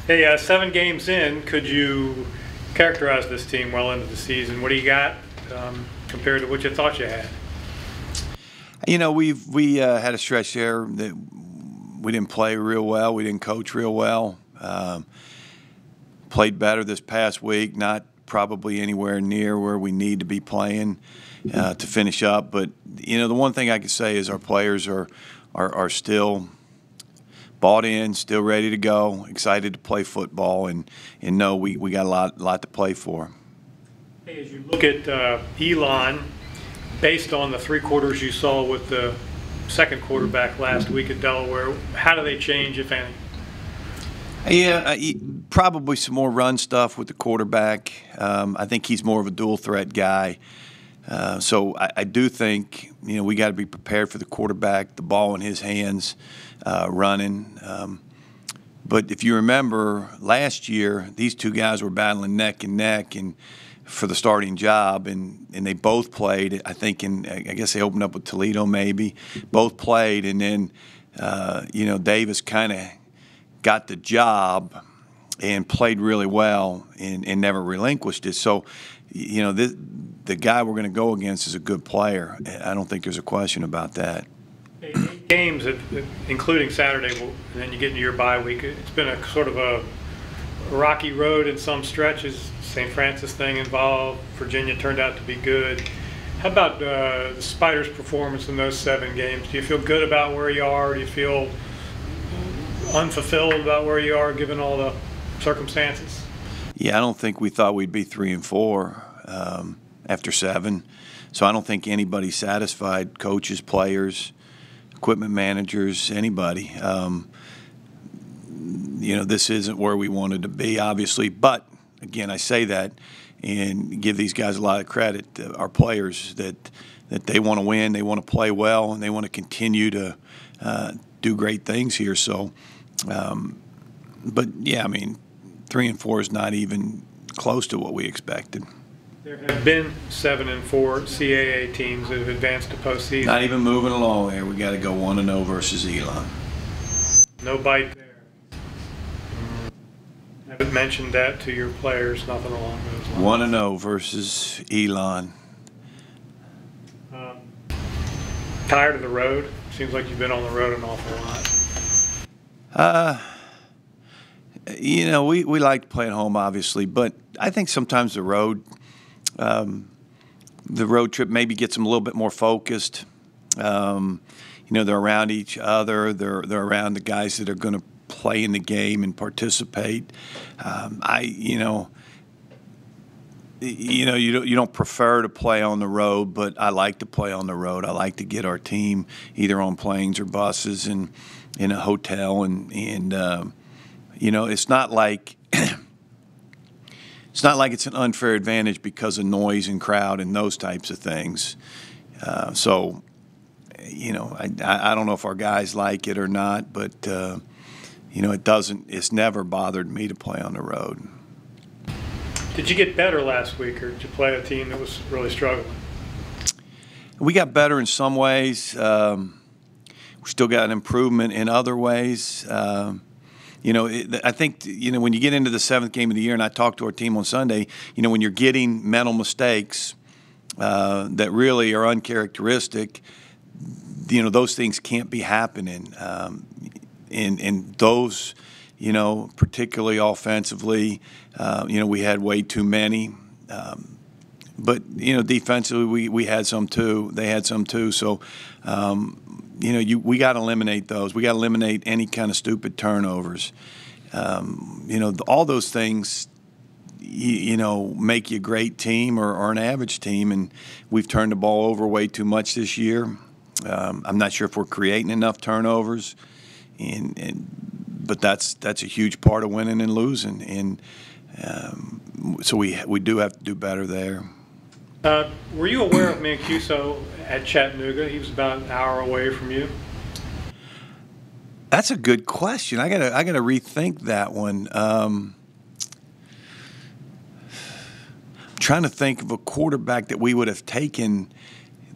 Hey, 7 games in, could you characterize this team well into the season? What do you got compared to what you thought you had? You know, we had a stretch there that we didn't play real well. We didn't coach real well. Played better this past week, not probably anywhere near where we need to be playing to finish up. But, you know, the one thing I can say is our players are still bought in, still ready to go, excited to play football, and know we got a lot to play for. Hey, as you look at Elon, based on the 3 quarters you saw with the second quarterback last week at Delaware, how do they change, if any? Yeah, probably some more run stuff with the quarterback. I think he's more of a dual threat guy. So I do think, you know, we got to be prepared for the quarterback, the ball in his hands, running. But if you remember last year, these two guys were battling neck and neck and for the starting job, and they both played. I think I guess they opened up with Toledo maybe. Both played, and then you know, Davis kind of got the job and played really well and never relinquished it. So, you know, the guy we're going to go against is a good player. I don't think there's a question about that. 8 games, including Saturday, and then you get into your bye week. It's been a sort of a rocky road in some stretches. St. Francis thing involved. Virginia turned out to be good. How about the Spiders' performance in those 7 games? Do you feel good about where you are? Do you feel unfulfilled about where you are given all the circumstances? Yeah, I don't think we thought we'd be 3 and 4 after 7. So I don't think anybody's satisfied, coaches, players, equipment managers, anybody. You know, this isn't where we wanted to be, obviously. But, again, I say that and give these guys a lot of credit, our players, that they want to win, they want to play well, and they want to continue to do great things here. So, but, yeah, I mean, 3 and 4 is not even close to what we expected. There have been 7 and 4 CAA teams that have advanced to postseason. Not even moving along there. We got to go 1-0 versus Elon. No bite there. Haven't mentioned that to your players. Nothing along those lines. 1-0 versus Elon. Tired of the road? Seems like you've been on the road an awful lot. You know, we like to play at home, obviously, but I think sometimes the road trip maybe gets them a little bit more focused. You know, they're around each other. They're around the guys that are going to play in the game and participate. You don't prefer to play on the road, but I like to play on the road. I like to get our team either on planes or buses and in a hotel, and you know, it's not like it's an unfair advantage because of noise and crowd and those types of things. So, you know, I don't know if our guys like it or not, but you know, it's never bothered me to play on the road. Did you get better last week, or did you play a team that was really struggling? We got better in some ways. We still got an improvement in other ways. You know, I think, you know, when you get into the 7th game of the year, and I talked to our team on Sunday, you know, when you're getting mental mistakes that really are uncharacteristic, you know, those things can't be happening. And those, you know, particularly offensively, you know, we had way too many. But, you know, defensively, we had some too. They had some too. So, you know, we got to eliminate those. We got to eliminate any kind of stupid turnovers. You know, all those things, you know, make you a great team or an average team. And we've turned the ball over way too much this year. I'm not sure if we're creating enough turnovers, but that's a huge part of winning and losing. And so we do have to do better there. Were you aware of Mancuso at Chattanooga? He was about an hour away from you. That's a good question. I gotta rethink that one. I'm trying to think of a quarterback that we would have taken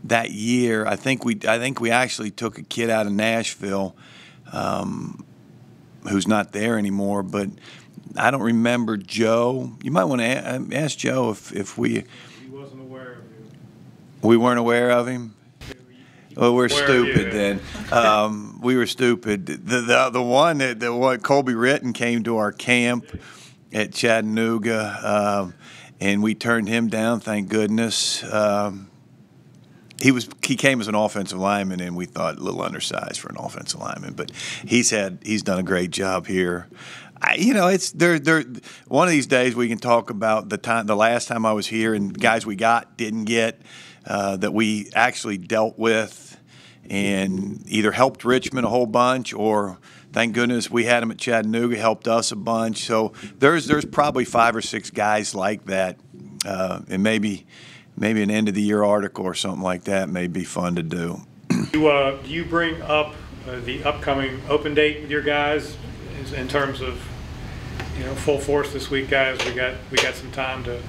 that year. I think we actually took a kid out of Nashville who's not there anymore. But I don't remember Joe. You might want to ask Joe if we. He wasn't aware of you. We weren't aware of him. Well, we're Aware of stupid you. then. We were stupid. The one Colby Ritten came to our camp at Chattanooga, and we turned him down. Thank goodness. He came as an offensive lineman, and we thought a little undersized for an offensive lineman, but he's done a great job here. It's one of these days we can talk about the last time I was here and guys we didn't get that we actually dealt with and either helped Richmond a whole bunch or thank goodness we had them at Chattanooga, helped us a bunch. So there's probably 5 or 6 guys like that, and maybe an end of the year article or something like that may be fun to do. Do you bring up the upcoming open date with your guys in terms of full force this week, guys? We got some time to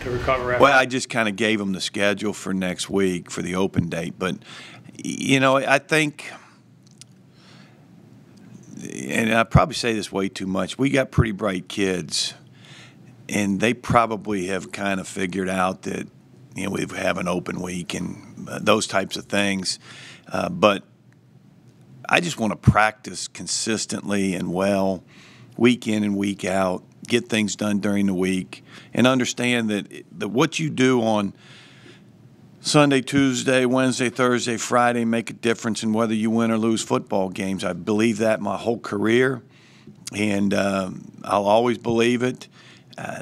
recover after. Well, I just kind of gave them the schedule for next week for the open date, but I think, and I probably say this way too much, we got pretty bright kids, and they probably have kind of figured out that we have an open week and those types of things, but I just want to practice consistently and well, week in and week out, get things done during the week, and understand that what you do on Sunday, Tuesday, Wednesday, Thursday, Friday make a difference in whether you win or lose football games. I believe that my whole career, and I'll always believe it.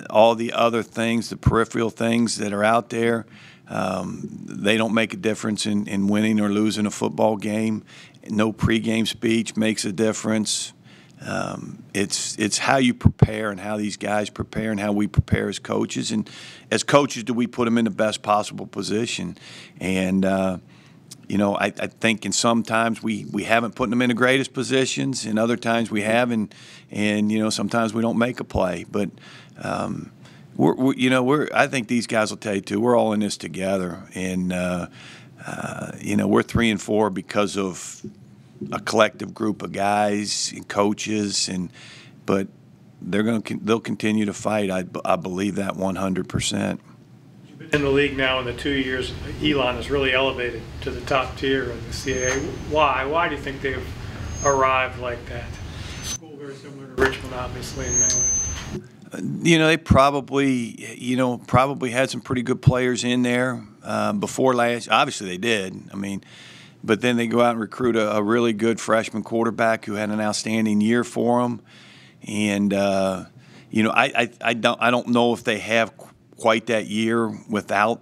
All the other things, the peripheral things that are out there, they don't make a difference in winning or losing a football game. No pregame speech makes a difference. It's how you prepare and how these guys prepare and how we prepare as coaches. And as coaches, do we put them in the best possible position? And, I think in sometimes we haven't put them in the greatest positions, and other times we have, and sometimes we don't make a play. But, I think these guys will tell you, too, we're all in this together. And, we're 3-4 because of a collective group of guys and coaches, but they'll continue to fight. I believe that 100%. You've been in the league now in the 2 years. Elon has really elevated to the top tier of the CAA. Why do you think they've arrived like that? School very similar to Richmond, obviously, in many ways. They probably had some pretty good players in there before last. Obviously, they did. But then they go out and recruit a really good freshman quarterback who had an outstanding year for them. And I don't know if they have quite that year without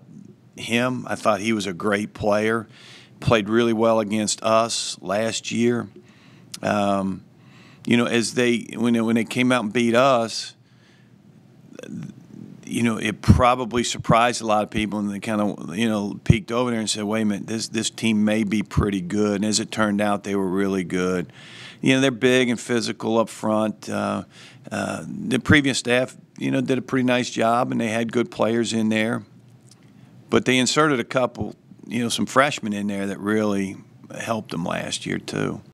him. I thought he was a great player. Played really well against us last year. When they came out and beat us, it probably surprised a lot of people, and they kind of, peeked over there and said, wait a minute, this team may be pretty good. And as it turned out, they were really good. They're big and physical up front. The previous staff, did a pretty nice job, and they had good players in there. But they inserted a couple, some freshmen in there that really helped them last year, too.